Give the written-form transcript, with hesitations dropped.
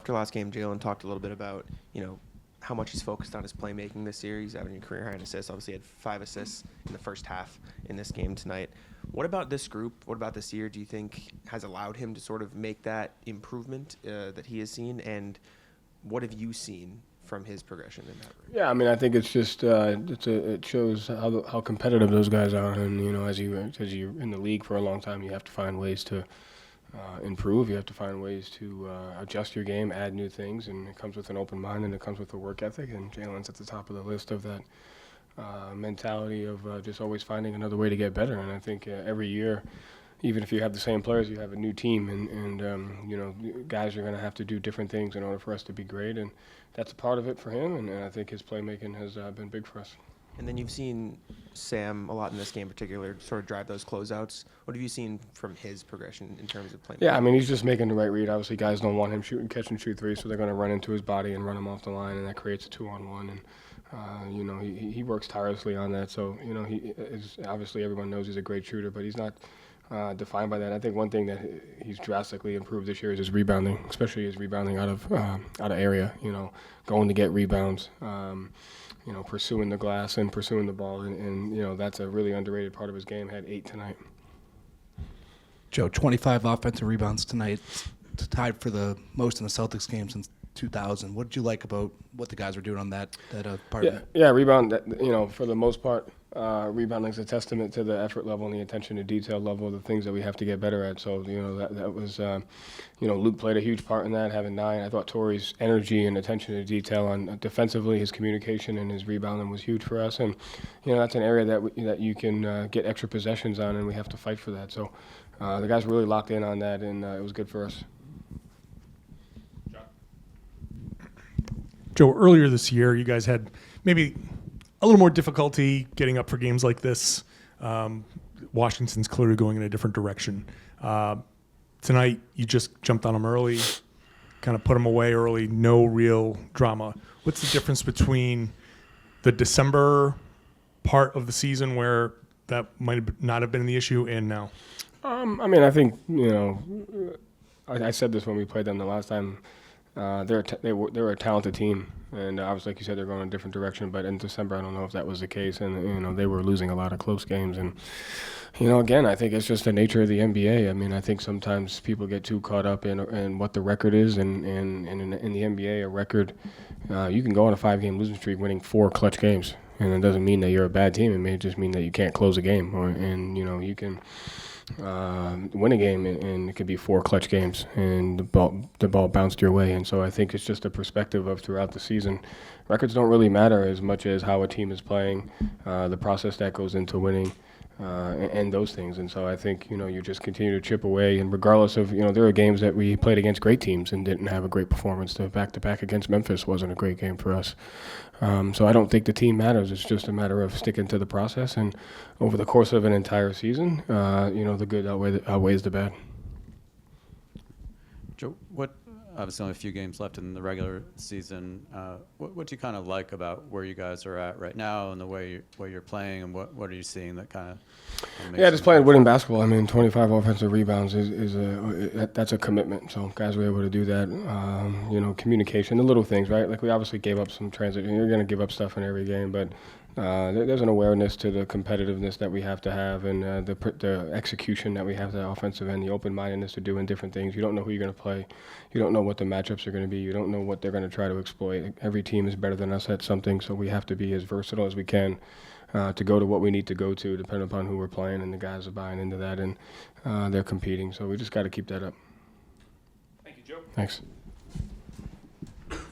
after last game, Jalen talked a little bit about, how much he's focused on his playmaking this year. He's having a career high in assists. Obviously, he had 5 assists in the first half in this game tonight. What about this group? What about this year do you think has allowed him to sort of make that improvement that he has seen? And what have you seen from his progression in that room? Yeah, I mean, I think it's just it shows how competitive those guys are, and as you're in the league for a long time, you have to find ways to improve. You have to find ways to adjust your game, add new things, and it comes with an open mind and it comes with a work ethic. And Jalen's at the top of the list of that mentality of just always finding another way to get better. And I think every year, even if you have the same players, you have a new team, and guys are going to have to do different things in order for us to be great, and that's a part of it for him, and I think his playmaking has been big for us. And then you've seen Sam a lot in this game in particular sort of drive those closeouts. What have you seen from his progression in terms of playing? Yeah, I mean, he's just making the right read. Obviously, guys don't want him catch and shoot threes, so they're going to run into his body and run him off the line, and that creates a 2-on-1. And he works tirelessly on that. So he is, obviously everyone knows he's a great shooter, but he's not defined by that. I think one thing that he's drastically improved this year is his rebounding, especially his rebounding out of area. Going to get rebounds. Pursuing the glass and pursuing the ball, and that's a really underrated part of his game. Had 8 tonight. Joe, 25 offensive rebounds tonight, tied for the most in the Celtics game since 2000. What did you like about what the guys were doing on that part? Yeah, rebound. For the most part, rebounding is a testament to the effort level and the attention to detail level of the things that we have to get better at. So that was, Luke played a huge part in that, having 9. I thought Torrey's energy and attention to detail on defensively, his communication and his rebounding was huge for us. And that's an area that you can get extra possessions on, and we have to fight for that. So the guys really locked in on that, and it was good for us. Joe, earlier this year, you guys had maybe a little more difficulty getting up for games like this. Washington's clearly going in a different direction. Tonight, you just jumped on them early, kind of put them away early, no real drama. What's the difference between the December part of the season where that might not have been the issue and now? I think, I said this when we played them the last time. They were a talented team, and obviously, like you said, they're going in a different direction. But in December, I don't know if that was the case, and they were losing a lot of close games. And again, I think it's just the nature of the NBA. I mean, I think sometimes people get too caught up in what the record is, and in the NBA, a record, you can go on a 5-game losing streak, winning 4 clutch games, and it doesn't mean that you're a bad team. It may just mean that you can't close a game, you can win a game, and it could be 4 clutch games, and the ball bounced your way. And so I think it's just a perspective of throughout the season. Records don't really matter as much as how a team is playing, the process that goes into winning, and those things. And so I think, you just continue to chip away, and regardless of, there are games that we played against great teams and didn't have a great performance. The back-to-back against Memphis wasn't a great game for us. So I don't think the team matters. It's just a matter of sticking to the process, and over the course of an entire season, the good outweighs the bad. Joe, obviously only a few games left in the regular season. What do you kind of like about where you guys are at right now and the way you're playing, and what are you seeing that kind of makes just playing winning basketball. I mean, 25 offensive rebounds that's a commitment. So guys were able to do that. Communication, the little things, right? Like we obviously gave up some transition. You're going to give up stuff in every game, but there's an awareness to the competitiveness that we have to have, and the execution that we have, the offensive end, the open-mindedness to doing different things. You don't know who you're going to play. You don't know what the matchups are going to be. You don't know what they're going to try to exploit. Every team is better than us at something, so we have to be as versatile as we can to go to what we need to go to, depending upon who we're playing, and the guys are buying into that, and they're competing. So we just got to keep that up. Thank you, Joe. Thanks.